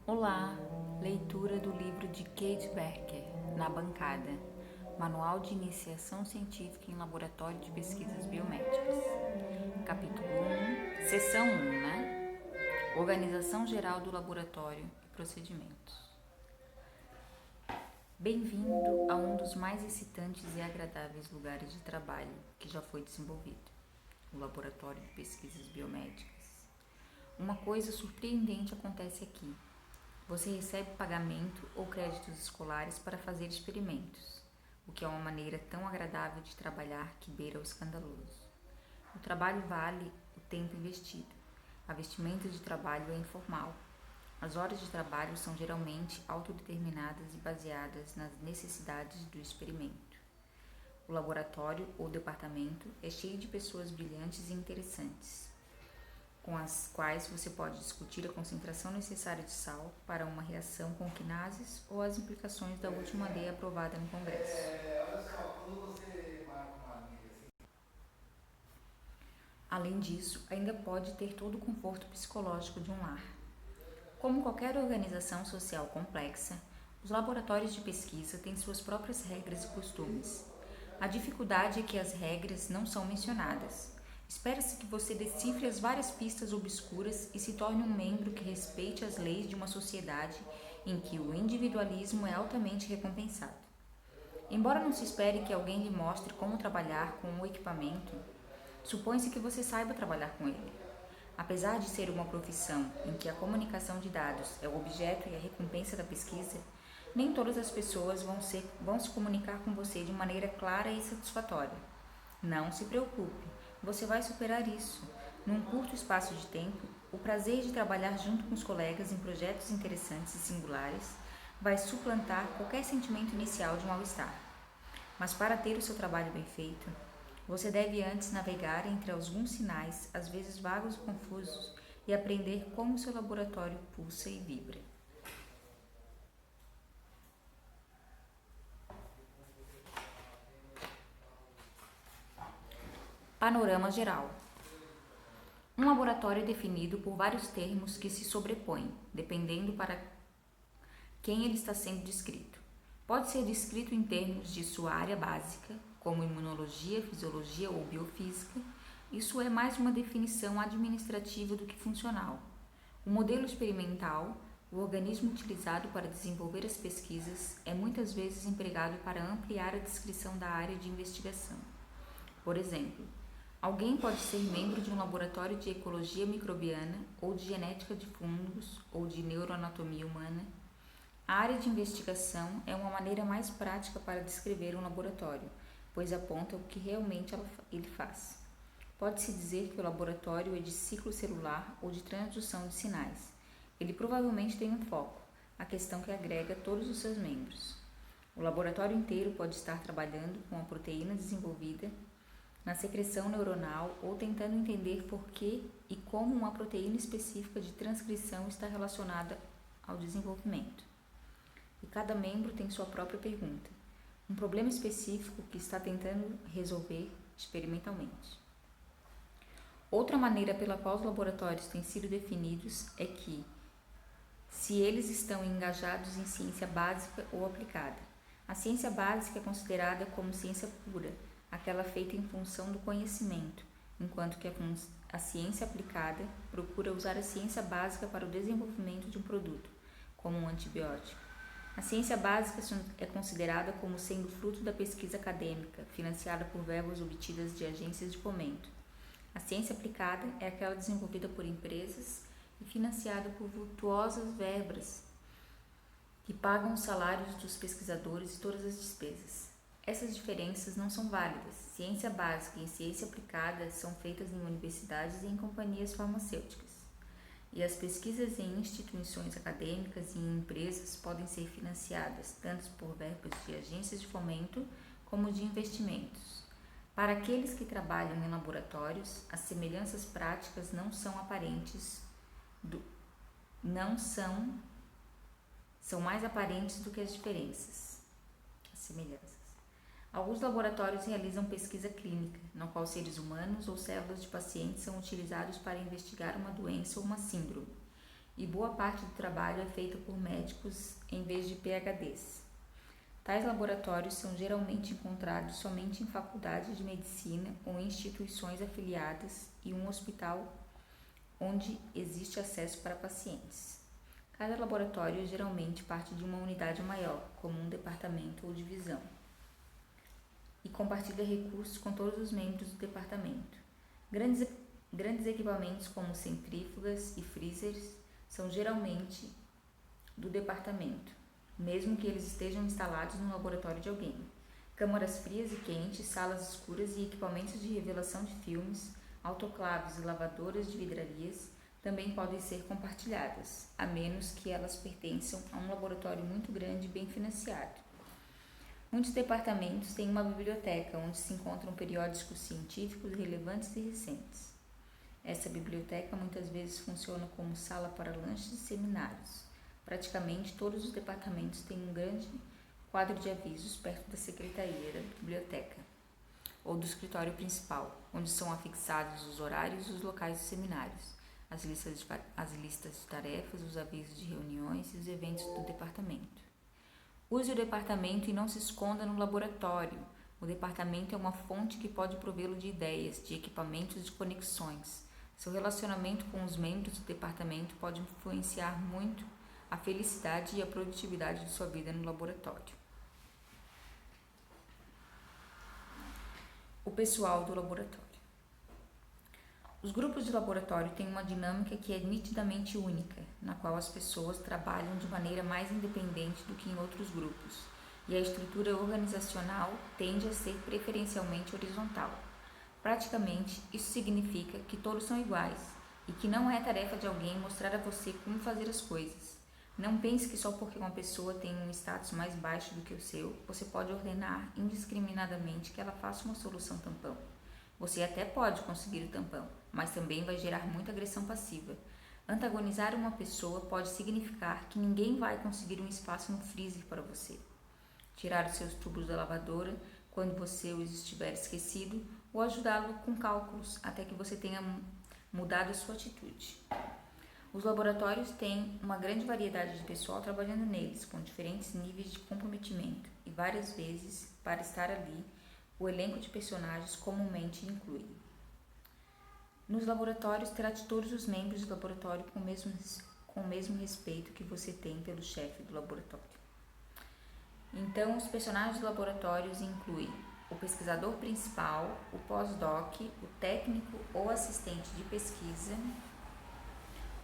Olá! Leitura do livro de Kate Becker, Na Bancada, Manual de Iniciação Científica em Laboratório de Pesquisas Biomédicas. Capítulo 1, Seção 1, né? Organização Geral do Laboratório e Procedimentos. Bem-vindo a um dos mais excitantes e agradáveis lugares de trabalho que já foi desenvolvido, o Laboratório de Pesquisas Biomédicas. Uma coisa surpreendente acontece aqui. Você recebe pagamento ou créditos escolares para fazer experimentos, o que é uma maneira tão agradável de trabalhar que beira o escandaloso. O trabalho vale o tempo investido. A vestimenta de trabalho é informal. As horas de trabalho são geralmente autodeterminadas e baseadas nas necessidades do experimento. O laboratório ou departamento é cheio de pessoas brilhantes e interessantes, com as quais você pode discutir a concentração necessária de sal para uma reação com quinases ou as implicações da última lei aprovada no Congresso. Além disso, ainda pode ter todo o conforto psicológico de um lar. Como qualquer organização social complexa, os laboratórios de pesquisa têm suas próprias regras e costumes. A dificuldade é que as regras não são mencionadas. Espera-se que você decifre as várias pistas obscuras e se torne um membro que respeite as leis de uma sociedade em que o individualismo é altamente recompensado. Embora não se espere que alguém lhe mostre como trabalhar com o equipamento, supõe-se que você saiba trabalhar com ele. Apesar de ser uma profissão em que a comunicação de dados é o objeto e a recompensa da pesquisa, nem todas as pessoas vão se comunicar com você de maneira clara e satisfatória. Não se preocupe, você vai superar isso. Num curto espaço de tempo, o prazer de trabalhar junto com os colegas em projetos interessantes e singulares vai suplantar qualquer sentimento inicial de mal-estar. Mas para ter o seu trabalho bem feito, você deve antes navegar entre alguns sinais, às vezes vagos e confusos, e aprender como seu laboratório pulsa e vibra. Panorama geral. Um laboratório é definido por vários termos que se sobrepõem, dependendo para quem ele está sendo descrito. Pode ser descrito em termos de sua área básica, como imunologia, fisiologia ou biofísica. Isso é mais uma definição administrativa do que funcional. O modelo experimental, o organismo utilizado para desenvolver as pesquisas, é muitas vezes empregado para ampliar a descrição da área de investigação. Por exemplo, alguém pode ser membro de um laboratório de ecologia microbiana ou de genética de fungos ou de neuroanatomia humana. A área de investigação é uma maneira mais prática para descrever um laboratório, pois aponta o que realmente ele faz. Pode-se dizer que o laboratório é de ciclo celular ou de transdução de sinais. Ele provavelmente tem um foco, a questão que agrega todos os seus membros. O laboratório inteiro pode estar trabalhando com a proteína desenvolvida na secreção neuronal ou tentando entender por que e como uma proteína específica de transcrição está relacionada ao desenvolvimento. E cada membro tem sua própria pergunta, um problema específico que está tentando resolver experimentalmente. Outra maneira pela qual os laboratórios têm sido definidos é que, se eles estão engajados em ciência básica ou aplicada. A ciência básica é considerada como ciência pura, aquela feita em função do conhecimento, enquanto que a ciência aplicada procura usar a ciência básica para o desenvolvimento de um produto, como um antibiótico. A ciência básica é considerada como sendo fruto da pesquisa acadêmica, financiada por verbas obtidas de agências de fomento. A ciência aplicada é aquela desenvolvida por empresas e financiada por vultuosas verbas que pagam os salários dos pesquisadores e todas as despesas. Essas diferenças não são válidas. Ciência básica e ciência aplicada são feitas em universidades e em companhias farmacêuticas. E as pesquisas em instituições acadêmicas e em empresas podem ser financiadas tanto por verbas de agências de fomento como de investimentos. Para aqueles que trabalham em laboratórios, as semelhanças práticas não são aparentes, são mais aparentes do que as diferenças, as semelhanças. Alguns laboratórios realizam pesquisa clínica, na qual seres humanos ou células de pacientes são utilizados para investigar uma doença ou uma síndrome. e boa parte do trabalho é feita por médicos em vez de PhDs. Tais laboratórios são geralmente encontrados somente em faculdades de medicina ou em instituições afiliadas e um hospital onde existe acesso para pacientes. Cada laboratório é geralmente parte de uma unidade maior, como um departamento ou divisão, e compartilha recursos com todos os membros do departamento. Grandes equipamentos como centrífugas e freezers são geralmente do departamento, mesmo que eles estejam instalados no laboratório de alguém. Câmaras frias e quentes, salas escuras e equipamentos de revelação de filmes, autoclaves e lavadoras de vidrarias também podem ser compartilhadas, a menos que elas pertençam a um laboratório muito grande e bem financiado. Muitos departamentos têm uma biblioteca onde se encontram periódicos científicos relevantes e recentes. Essa biblioteca muitas vezes funciona como sala para lanches e seminários. Praticamente todos os departamentos têm um grande quadro de avisos perto da secretaria da biblioteca ou do escritório principal, onde são afixados os horários e os locais dos seminários, as listas de tarefas, os avisos de reuniões e os eventos do departamento. Use o departamento e não se esconda no laboratório. O departamento é uma fonte que pode provê-lo de ideias, de equipamentos e de conexões. Seu relacionamento com os membros do departamento pode influenciar muito a felicidade e a produtividade de sua vida no laboratório. O pessoal do laboratório. Os grupos de laboratório têm uma dinâmica que é nitidamente única, na qual as pessoas trabalham de maneira mais independente do que em outros grupos, e a estrutura organizacional tende a ser preferencialmente horizontal. Praticamente, isso significa que todos são iguais, e que não é tarefa de alguém mostrar a você como fazer as coisas. Não pense que só porque uma pessoa tem um status mais baixo do que o seu, você pode ordenar indiscriminadamente que ela faça uma solução tampão. Você até pode conseguir o tampão, mas também vai gerar muita agressão passiva. Antagonizar uma pessoa pode significar que ninguém vai conseguir um espaço no freezer para você. Tirar os seus tubos da lavadora quando você os estiver esquecido ou ajudá-lo com cálculos até que você tenha mudado a sua atitude. Os laboratórios têm uma grande variedade de pessoal trabalhando neles, com diferentes níveis de comprometimento, e várias vezes, para estar ali, o elenco de personagens comumente inclui. Nos laboratórios, trate todos os membros do laboratório com o mesmo respeito que você tem pelo chefe do laboratório. Então, os personagens dos laboratórios incluem o pesquisador principal, o pós-doc, o técnico ou assistente de pesquisa,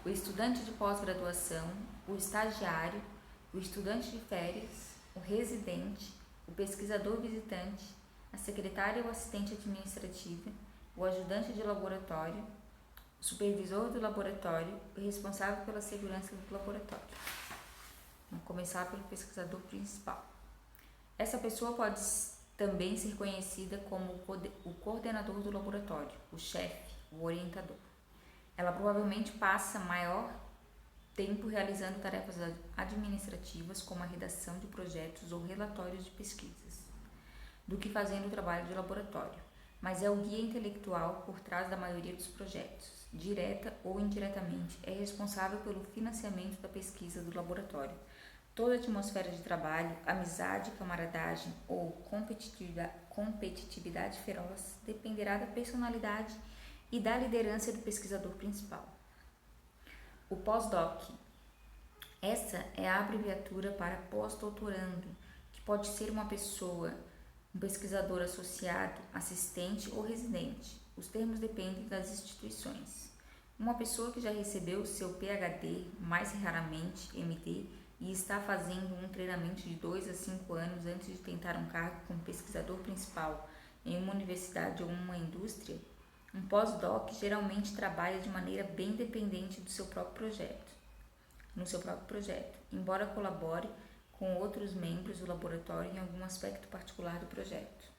o estudante de pós-graduação, o estagiário, o estudante de férias, o residente, o pesquisador visitante, a secretária ou assistente administrativa, o ajudante de laboratório, o supervisor do laboratório, o responsável pela segurança do laboratório. Vamos começar pelo pesquisador principal. Essa pessoa pode também ser conhecida como o coordenador do laboratório, o chefe, o orientador. Ela provavelmente passa maior tempo realizando tarefas administrativas como a redação de projetos ou relatórios de pesquisas, do que fazendo o trabalho de laboratório, mas é o guia intelectual por trás da maioria dos projetos. Direta ou indiretamente, é responsável pelo financiamento da pesquisa do laboratório. Toda a atmosfera de trabalho, amizade, camaradagem ou competitividade feroz dependerá da personalidade e da liderança do pesquisador principal. O pós-doc. Essa é a abreviatura para pós-doutorando, que pode ser uma pessoa, um pesquisador associado, assistente ou residente. Os termos dependem das instituições. Uma pessoa que já recebeu seu PhD, mais raramente MD, e está fazendo um treinamento de 2 a 5 anos antes de tentar um cargo como pesquisador principal em uma universidade ou uma indústria, um pós-doc geralmente trabalha de maneira bem dependente no seu próprio projeto, embora colabore com outros membros do laboratório em algum aspecto particular do projeto.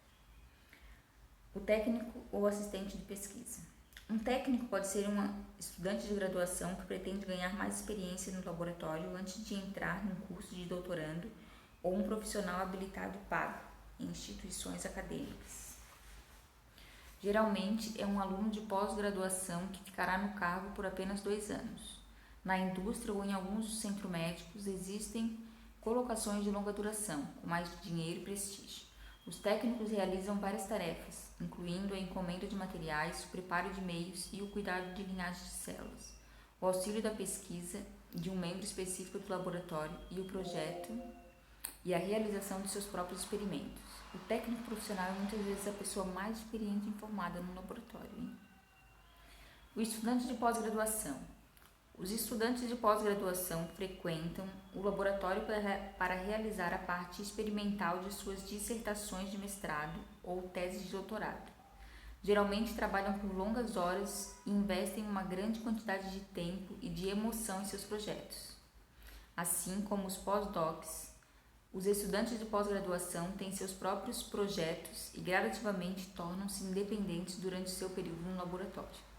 O técnico ou assistente de pesquisa. Um técnico pode ser um estudante de graduação que pretende ganhar mais experiência no laboratório antes de entrar num curso de doutorando ou um profissional habilitado pago em instituições acadêmicas. Geralmente é um aluno de pós-graduação que ficará no cargo por apenas 2 anos. Na indústria ou em alguns centros médicos existem colocações de longa duração, com mais dinheiro e prestígio. Os técnicos realizam várias tarefas, incluindo a encomenda de materiais, o preparo de meios e o cuidado de linhagens de células, o auxílio da pesquisa de um membro específico do laboratório e o projeto e a realização de seus próprios experimentos. O técnico profissional é muitas vezes a pessoa mais experiente e informada no laboratório. O estudante de pós-graduação. Os estudantes de pós-graduação frequentam o laboratório para realizar a parte experimental de suas dissertações de mestrado ou tese de doutorado. Geralmente trabalham por longas horas e investem uma grande quantidade de tempo e de emoção em seus projetos. Assim como os pós-docs, os estudantes de pós-graduação têm seus próprios projetos e gradativamente tornam-se independentes durante seu período no laboratório.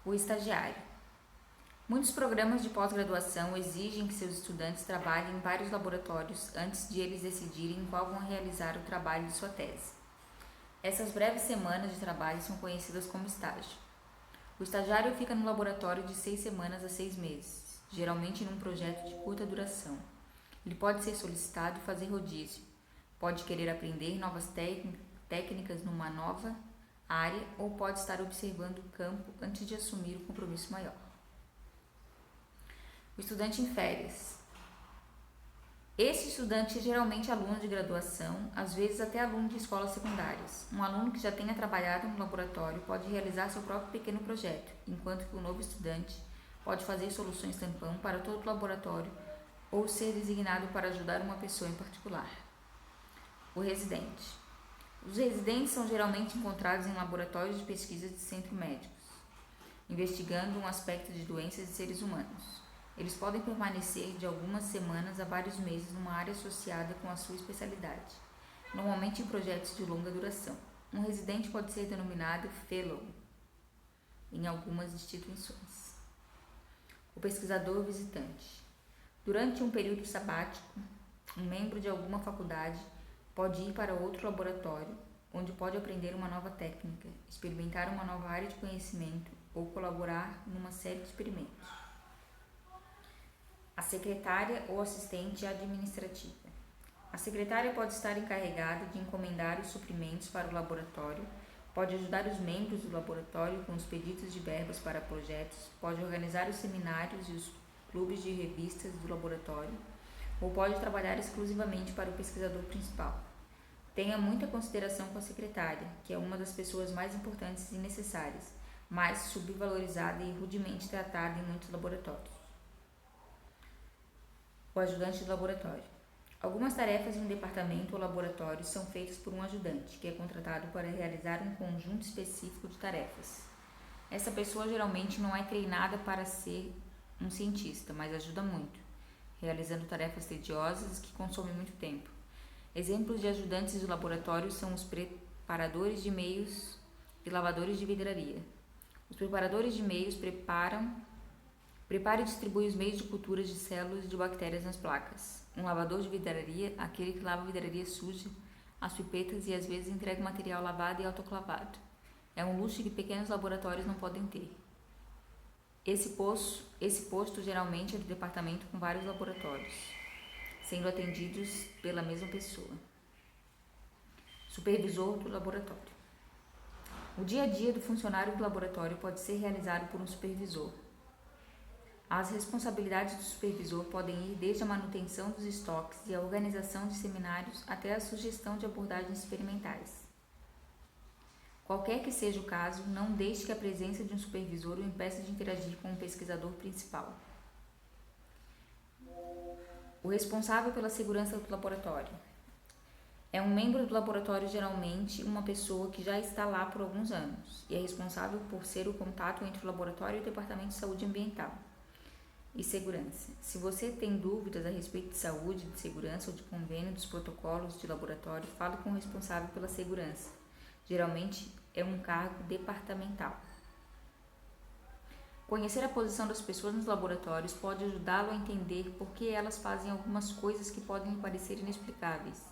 O estagiário. Muitos programas de pós-graduação exigem que seus estudantes trabalhem em vários laboratórios antes de eles decidirem qual vão realizar o trabalho de sua tese. Essas breves semanas de trabalho são conhecidas como estágio. O estagiário fica no laboratório de 6 semanas a 6 meses, geralmente num projeto de curta duração. Ele pode ser solicitado e fazer rodízio, pode querer aprender novas técnicas numa nova área ou pode estar observando o campo antes de assumir o compromisso maior. O estudante em férias. Esse estudante é geralmente aluno de graduação, às vezes até aluno de escolas secundárias. Um aluno que já tenha trabalhado no laboratório pode realizar seu próprio pequeno projeto, enquanto que o novo estudante pode fazer soluções tampão para todo o laboratório ou ser designado para ajudar uma pessoa em particular. O residente. Os residentes são geralmente encontrados em laboratórios de pesquisa de centros médicos, investigando um aspecto de doenças de seres humanos. Eles podem permanecer de algumas semanas a vários meses numa área associada com a sua especialidade, normalmente em projetos de longa duração. Um residente pode ser denominado fellow em algumas instituições. O pesquisador visitante. Durante um período sabático, um membro de alguma faculdade pode ir para outro laboratório, onde pode aprender uma nova técnica, experimentar uma nova área de conhecimento ou colaborar numa série de experimentos. A secretária ou assistente administrativa. A secretária pode estar encarregada de encomendar os suprimentos para o laboratório, pode ajudar os membros do laboratório com os pedidos de verbas para projetos, pode organizar os seminários e os clubes de revistas do laboratório, ou pode trabalhar exclusivamente para o pesquisador principal. Tenha muita consideração com a secretária, que é uma das pessoas mais importantes e necessárias, mas subvalorizada e rudemente tratada em muitos laboratórios. O ajudante do laboratório. Algumas tarefas em um departamento ou laboratório são feitas por um ajudante, que é contratado para realizar um conjunto específico de tarefas. Essa pessoa geralmente não é treinada para ser um cientista, mas ajuda muito, realizando tarefas tediosas que consomem muito tempo. Exemplos de ajudantes do laboratório são os preparadores de meios e lavadores de vidraria. Os preparadores de meios prepara e distribui os meios de culturas de células e de bactérias nas placas. Um lavador de vidraria, aquele que lava a vidraria suja, as pipetas e às vezes entrega o material lavado e autoclavado. É um luxo que pequenos laboratórios não podem ter. Esse posto geralmente é do departamento com vários laboratórios, sendo atendidos pela mesma pessoa. Supervisor do laboratório. O dia a dia do funcionário do laboratório pode ser realizado por um supervisor. As responsabilidades do supervisor podem ir desde a manutenção dos estoques e a organização de seminários até a sugestão de abordagens experimentais. Qualquer que seja o caso, não deixe que a presença de um supervisor o impeça de interagir com o pesquisador principal. O responsável pela segurança do laboratório. É um membro do laboratório, geralmente uma pessoa que já está lá por alguns anos e é responsável por ser o contato entre o laboratório e o Departamento de Saúde Ambiental e Segurança. Se você tem dúvidas a respeito de saúde, de segurança ou de convênio dos protocolos de laboratório, fale com o responsável pela segurança. Geralmente é um cargo departamental. Conhecer a posição das pessoas nos laboratórios pode ajudá-lo a entender por que elas fazem algumas coisas que podem parecer inexplicáveis.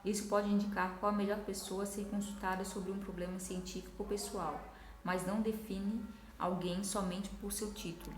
Isso pode indicar qual a melhor pessoa a ser consultada sobre um problema científico ou pessoal, mas não define alguém somente por seu título.